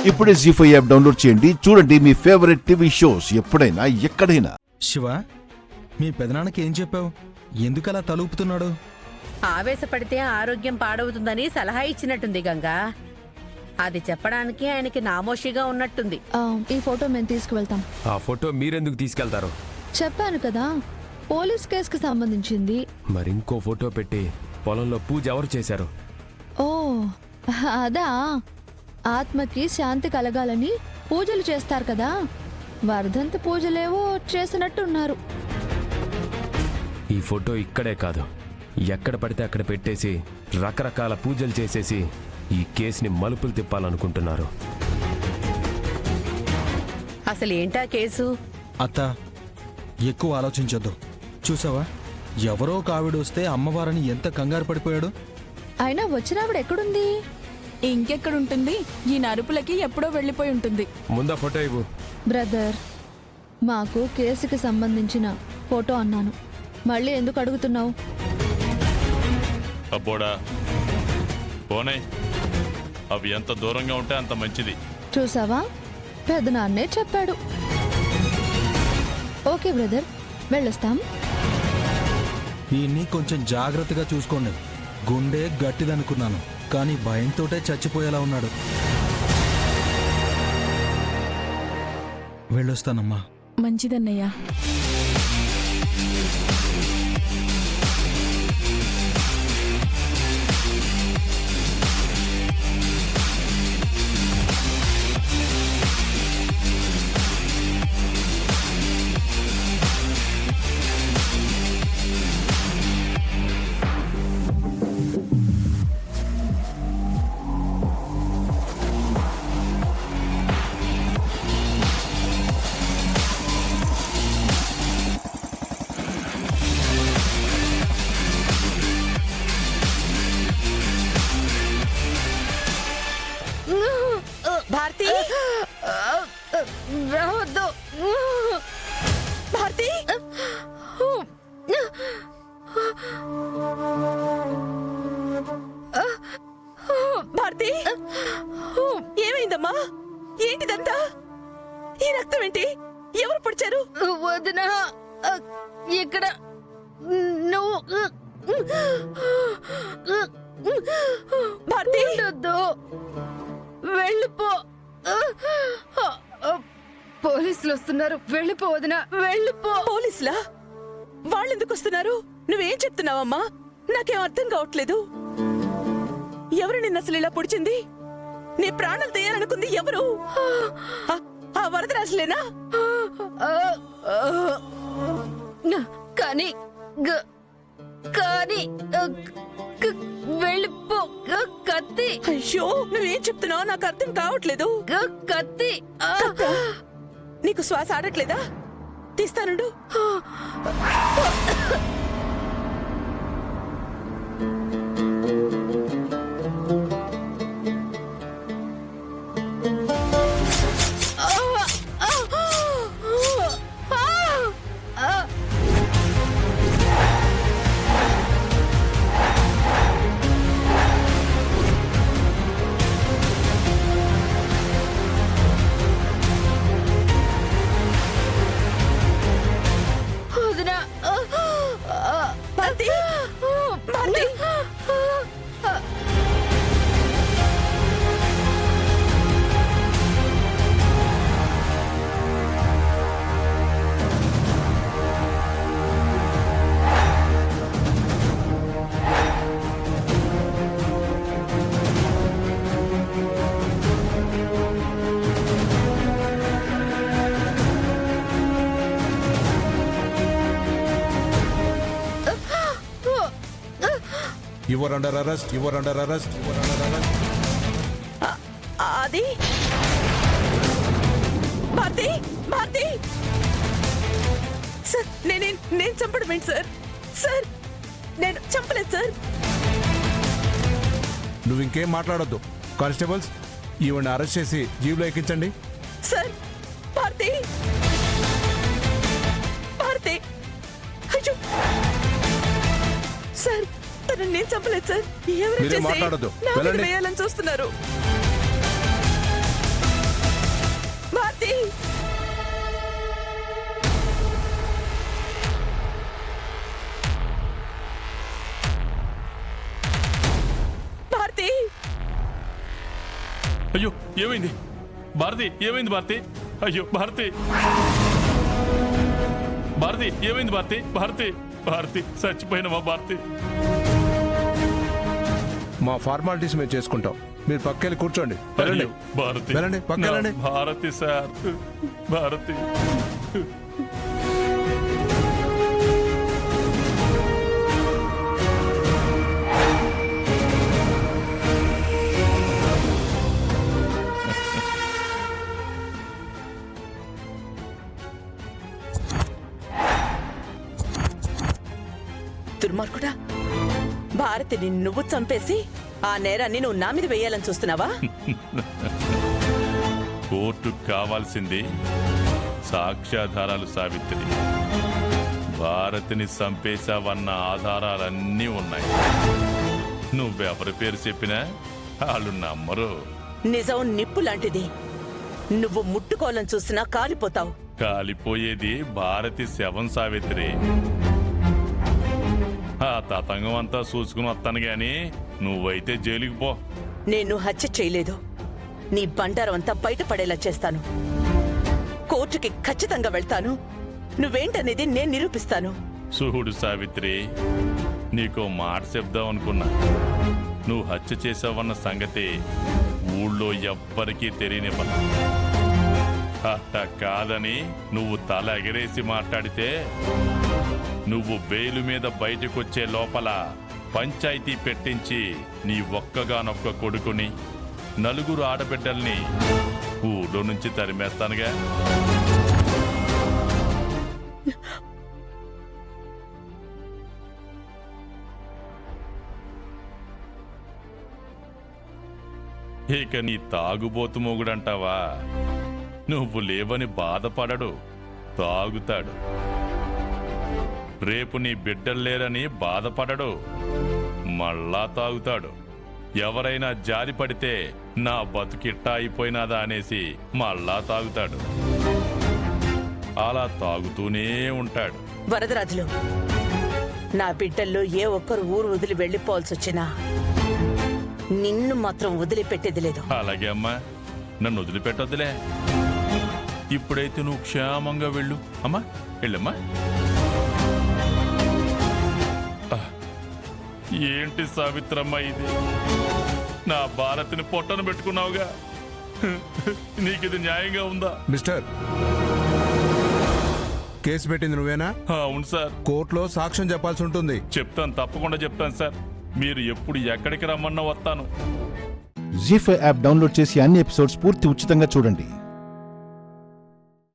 ఇప్పుడే జీ5 app download చేయండి. చూడండి మీ ఫేవరెట్ టీవీ షోస్ ఎప్పుడైనా ఎక్కడైనా. శివ, మీ పెదనాన్నకి ఏం చెప్పావు? ఎందుకలా తలూపుతున్నాడు? ఆవేశపడితే ఆరోగ్యం పాడవుతుందని సలహా ఇచ్చినట్టుంది గంగా. అది చెప్పడానికి ఆయనకి నామోషిగా ఉన్నట్టుంది. ఈ ఫోటో మేము తీసుకువెళ్తాం. ఆ ఫోటో మీరెందుకు తీసుకెళ్తారు? చెప్పాను కదా, పోలీస్ కేసుకి సంబంధించింది. మరింకో ఫోటో పెట్టి పొలంలో పూజ ఎవరు చేశారు? ఓ అదా, ఆత్మకి శాంతి కలగాలని పూజలు చేస్తారు కదా, వర్ధంతి పూజలేవో చేసినట్టున్నారు. ఈ ఫోటో ఇక్కడే కాదు, ఎక్కడ పడితే అక్కడ పెట్టేసి రకరకాల పూజలు చేసేసి ఈ కేసుని మలుపులు తిప్పాలనుకుంటున్నారు. అసలు ఏంటా కేసు? అత్త, ఎక్కువ ఆలోచించొద్దు. చూసావా, ఎవరో కావిడొస్తే అమ్మవారని ఎంత కంగారు పడిపోయాడు. అయినా వచ్చినావిడ ఎక్కడుంది? ఇంకెక్కడుంటుంది? ఈ నరుపులకి ఎప్పుడో వెళ్ళిపోయి ఉంటుంది. ముందా ఫోటో ఇవ్వు. బ్రదర్, మాకు కేసుకి సంబంధించిన ఫోటో అన్నాను, మళ్ళీ ఎందుకు అడుగుతున్నావు? అబ్బోడా పోనే, అవి ఎంత దూరంగా ఉంటే అంత మంచిది. చూసావా, పెద్దనాన్నే చెప్పాడు. ఓకే బ్రదర్, వెళ్ళొస్తాం. ఈయన్ని కొంచెం జాగ్రత్తగా చూసుకోండి. గుండె గట్టిదనుకున్నాను, కానీ భయంతోటే చచ్చిపోయేలా ఉన్నాడు. వెళ్ళొస్తానమ్మా. మంచిదన్నయ్యా. భారతి, రావద్దు భారతి. భారతి, ఏమైందమ్మా? ఏంటిదంతా? ఈ రక్తం ఏంటి? ఎవరు పొడిచారు? వదినా, ఇక్కడ నువ్వు భారతి, వెళ్ళిపో. పోలీసులు వస్తున్నారు, వెళ్ళిపో వదినా, వెళ్ళిపో. పోలీసులా? వాళ్ళెందుకు వస్తున్నారు? నువ్వేం చెప్తున్నావమ్మా? నాకేం అర్థం కావట్లేదు. ఎవరు నిన్న అసలు ఇలా పొడిచింది? నీ ప్రాణాలు తీయాలనుకుంది ఎవరు? ఆ వరదరాజులేనా? కానీ కానీ వెళ్ళిపో. కత్తి. అయ్యో, నువ్వేం చెప్తున్నావు? నాకు అర్థం కావట్లేదు. కత్తి. నీకు శ్వాస ఆడట్లేదా? తీస్తానుండు. Bharati, Bharati. You are under arrest. You are under arrest. You are under arrest. అది భారతి, భారతి. సార్, నేను చంపడం ఏంటి సార్? సార్, నేను చంపలేదు సార్. నువ్వు ఇంకేం మాట్లాడొద్దు. కానిస్టేబుల్స్, ఈవిడ్ని అరెస్ట్ చేసి జీబులో ఎక్కించండి. సార్, భారతి, భారతి. అయ్యో సార్, తనని నేను చంపలేదు సార్. ఎవరు మీరేం మాట్లాడొద్దు, వెళ్ళండి. వేయాలని చూస్తున్నారు. అయ్యో ఏమైంది భారతి, ఏమైంది భారతి? అయ్యో భారతి, భారతి ఏమైంది భారతి? భారతి, భారతి చచ్చిపోయినవా భారతి? మా ఫార్మాలిటీస్ మేము చేసుకుంటాం, మీరు పక్కెళ్ళి కూర్చోండి. వెళ్ళండి అయ్యో భారతి, వెళ్ళండి, పక్కకి వెళ్ళండి. నా భారతి సార్, భారతి. దుర్మార్గుడా, భారతిని నువ్వు చంపేసి ఆ నేరాన్ని నువ్వు నా మీద వేయాలని చూస్తున్నావా? కోర్టుకు కావాల్సింది సాక్ష్యాధారాలు సావిత్రి. భారతిని చంపేశావన్న ఆధారాలన్నీ ఉన్నాయి. నువ్వెవరి పేరు చెప్పినా వాళ్ళు నమ్మరు. నిజం నిప్పు లాంటిది. నువ్వు ముట్టుకోవాలని చూసినా కాలిపోతావు. కాలిపోయేది భారతి శవం సావిత్రి. ఆ తతంగం అంతా చూసుకుని వస్తాను గాని నువ్వైతే జైలుకి పో. నేను హత్య చేయలేదు. నీ బండారం అంతా బయటపడేలా చేస్తాను. కోర్టుకి ఖచ్చితంగా వెళ్తాను. నువ్వేంటనేది నేను నిరూపిస్తాను. చూడు సావిత్రి, నీకో మాట చెప్దాం అనుకున్నా. నువ్వు హత్య చేసావన్న సంగతి ఊళ్ళో ఎవ్వరికీ తెలియనివ్వను. అట్ట కాదని నువ్వు తల ఎగరేసి మాట్లాడితే నువ్వు బెయిలు మీద బయటకొచ్చే లోపల పంచాయతీ పెట్టించి నీ ఒక్కగానొక్క కొడుకుని, నలుగురు ఆడబిడ్డల్ని ఊళ్ళో నుంచి తరిమేస్తానుగా. ఇక నీ తాగుబోతు మొగుడంటావా? నువ్వు లేవని బాధపడడు, తాగుతాడు. రేపు నీ బిడ్డల్లేరని బాధపడడు, మళ్ళా తాగుతాడు. ఎవరైనా జారి పడితే నా బతుకిట్టా అయిపోయినాదా అనేసి మళ్ళా తాగుతాడు. అలా తాగుతూనే ఉంటాడు. వరదరాజులు, నా బిడ్డల్లో ఏ ఒక్కరు ఊరు వదిలి వెళ్ళిపోవాల్సి వచ్చినా నిన్ను మాత్రం వదిలిపెట్టేది లేదు. అలాగే అమ్మా, నన్ను వదిలిపెట్టొద్దులే. ఇప్పుడైతే నువ్వు క్షేమంగా వెళ్ళు అమ్మా, వెళ్ళమ్మా. ఏంటి సావిత్రమ్మ ఇది? నా భారతిని పొట్టను పెట్టుకున్నావుగా, నీకిది న్యాయంగా ఉందా? మిస్టర్, కేసు పెట్టింది నువ్వేనా? అవును సార్. కోర్టులో సాక్ష్యం చెప్పాల్సి ఉంటుంది. చెప్తాను, తప్పకుండా చెప్తాను సార్. మీరు ఎప్పుడు ఎక్కడికి రమ్మన్నా వస్తాను. జీ5 యాప్ డౌన్లోడ్ చేసి అన్ని ఎపిసోడ్స్ పూర్తి ఉచితంగా చూడండి.